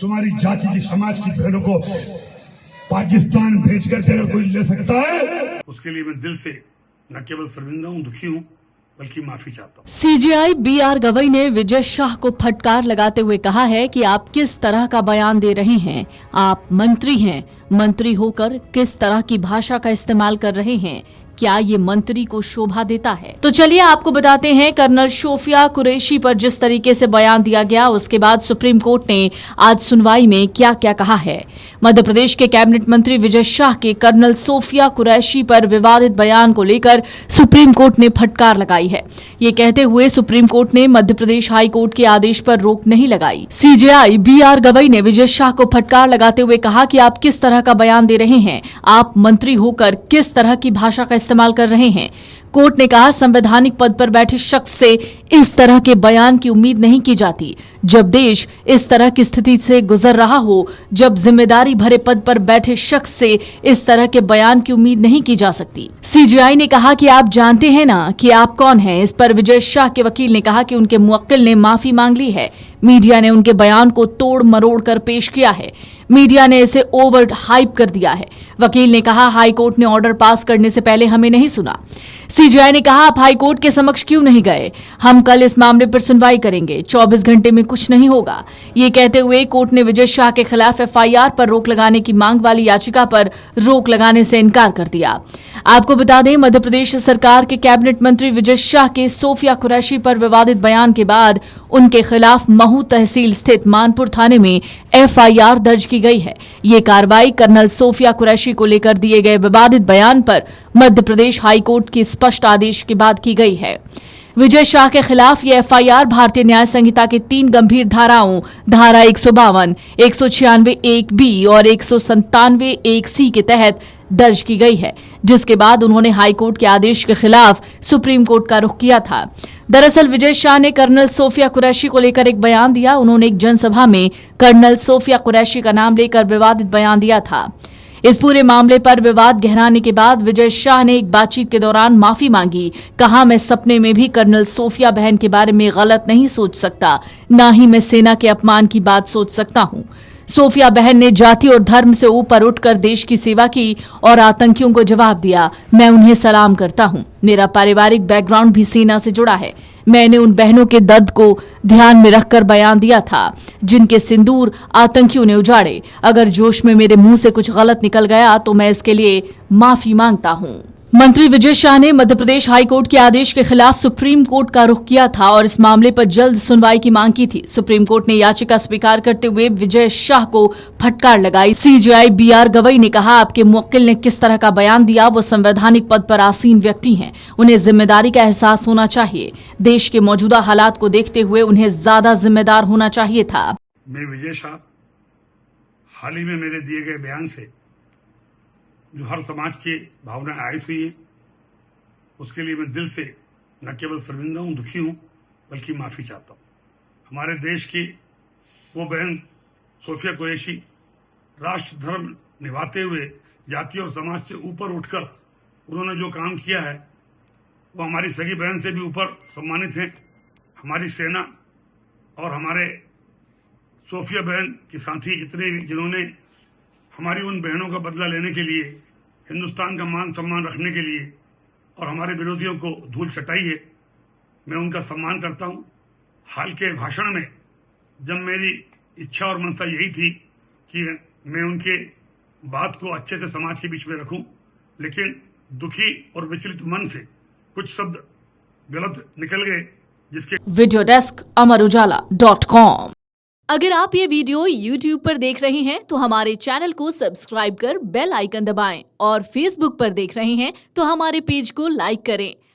तुम्हारी जाति की समाज की बहनों को पाकिस्तान भेजकर अगर कोई ले सकता है, उसके लिए मैं दिल से न केवल शर्मिंदा हूँ, दुखी हूँ, बल्कि माफी चाहता हूँ। सीजेआई बीआर गवई ने विजय शाह को फटकार लगाते हुए कहा है कि आप किस तरह का बयान दे रहे हैं। आप मंत्री हैं, मंत्री होकर किस तरह की भाषा का इस्तेमाल कर रहे हैं, क्या ये मंत्री को शोभा देता है? तो चलिए आपको बताते हैं, कर्नल सोफिया कुरैशी पर जिस तरीके से बयान दिया गया, उसके बाद सुप्रीम कोर्ट ने आज सुनवाई में क्या क्या कहा है। मध्य प्रदेश के कैबिनेट मंत्री विजय शाह के कर्नल सोफिया कुरैशी पर विवादित बयान को लेकर सुप्रीम कोर्ट ने फटकार लगाई है। ये कहते हुए सुप्रीम कोर्ट ने मध्य प्रदेश हाई कोर्ट के आदेश पर रोक नहीं लगाई। सीजेआई बीआर गवई ने विजय शाह को फटकार लगाते हुए कहा कि आप किस तरह का बयान दे रहे हैं, आप मंत्री होकर किस तरह की भाषा का इस्तेमाल कर रहे हैं। कोर्ट ने कहा, संवैधानिक पद पर बैठे शख्स से इस तरह के बयान की उम्मीद नहीं की जाती। जब देश इस तरह की स्थिति से गुजर रहा हो, जब जिम्मेदारी भरे पद पर बैठे शख्स से इस तरह के बयान की उम्मीद नहीं की जा सकती। सीजेआई ने कहा कि आप जानते हैं ना कि आप कौन हैं। इस पर विजय शाह के वकील ने कहा कि उनके मुवक्किल ने माफी मांग ली है। मीडिया ने उनके बयान को तोड़ मरोड़ कर पेश किया है। मीडिया ने इसे ओवर हाइप कर दिया है। वकील ने कहा, हाई कोर्ट ने ऑर्डर पास करने से पहले हमें नहीं सुना। सीजेआई ने कहा, आप हाई कोर्ट के समक्ष क्यों नहीं गए? हम कल इस मामले पर सुनवाई करेंगे, 24 घंटे में कुछ नहीं होगा। ये कहते हुए कोर्ट ने विजय शाह के खिलाफ एफआईआर पर रोक लगाने की मांग वाली याचिका पर रोक लगाने से इनकार कर दिया। आपको बता दें, मध्य प्रदेश सरकार के कैबिनेट मंत्री विजय शाह के सोफिया कुरैशी पर विवादित बयान के बाद उनके खिलाफ महू तहसील स्थित मानपुर थाने में एफआईआर दर्ज की गई है। ये कार्रवाई कर्नल सोफिया कुरैशी को लेकर दिए गए विवादित बयान पर मध्य प्रदेश हाई कोर्ट के स्पष्ट आदेश के बाद की गई है। विजय शाह के खिलाफ ये एफआईआर भारतीय न्याय संहिता के 3 गंभीर धाराओं धारा 152, 196 1 बी और 197 1 सी के तहत दर्ज की गई है, जिसके बाद उन्होंने हाईकोर्ट के आदेश के खिलाफ सुप्रीम कोर्ट का रुख किया था। दरअसल विजय शाह ने कर्नल सोफिया कुरैशी को लेकर एक बयान दिया। उन्होंने एक जनसभा में कर्नल सोफिया कुरैशी का नाम लेकर विवादित बयान दिया था। इस पूरे मामले पर विवाद गहराने के बाद विजय शाह ने एक बातचीत के दौरान माफी मांगी। कहा, मैं सपने में भी कर्नल सोफिया बहन के बारे में गलत नहीं सोच सकता, ना ही मैं सेना के अपमान की बात सोच सकता हूँ। सोफिया बहन ने जाति और धर्म से ऊपर उठकर देश की सेवा की और आतंकियों को जवाब दिया। मैं उन्हें सलाम करता हूं। मेरा पारिवारिक बैकग्राउंड भी सेना से जुड़ा है। मैंने उन बहनों के दर्द को ध्यान में रखकर बयान दिया था, जिनके सिंदूर आतंकियों ने उजाड़े। अगर जोश में मेरे मुंह से कुछ गलत निकल गया तो मैं इसके लिए माफी मांगता हूं। मंत्री विजय शाह ने मध्य प्रदेश हाई कोर्ट के आदेश के खिलाफ सुप्रीम कोर्ट का रुख किया था और इस मामले पर जल्द सुनवाई की मांग की थी। सुप्रीम कोर्ट ने याचिका स्वीकार करते हुए विजय शाह को फटकार लगाई। सीजेआई बीआर गवई ने कहा, आपके मुवक्किल ने किस तरह का बयान दिया, वो संवैधानिक पद पर आसीन व्यक्ति हैं, उन्हें जिम्मेदारी का एहसास होना चाहिए। देश के मौजूदा हालात को देखते हुए उन्हें ज्यादा जिम्मेदार होना चाहिए था। मैं विजय शाह हाल ही में मेरे दिए गए बयान से जो हर समाज की भावनाएं आयत हुई है, उसके लिए मैं दिल से न केवल शर्मिंदा हूँ, दुखी हूँ, बल्कि माफी चाहता हूँ। हमारे देश की वो बहन सोफिया कुरैशी राष्ट्र धर्म निभाते हुए जाति और समाज से ऊपर उठकर उन्होंने जो काम किया है, वो हमारी सगी बहन से भी ऊपर सम्मानित हैं। हमारी सेना और हमारे सोफिया बहन के साथी जितने भी, जिन्होंने हमारी उन बहनों का बदला लेने के लिए, हिंदुस्तान का मान सम्मान रखने के लिए और हमारे विरोधियों को धूल चटाई है, मैं उनका सम्मान करता हूं। हाल के भाषण में जब मेरी इच्छा और मनसा यही थी कि मैं उनके बात को अच्छे से समाज के बीच में रखूं, लेकिन दुखी और विचलित मन से कुछ शब्द गलत निकल गए, जिसके वीडियो डेस्क amarujala.com। अगर आप ये वीडियो YouTube पर देख रहे हैं तो हमारे चैनल को सब्सक्राइब कर बेल आइकन दबाएं और Facebook पर देख रहे हैं तो हमारे पेज को लाइक करें।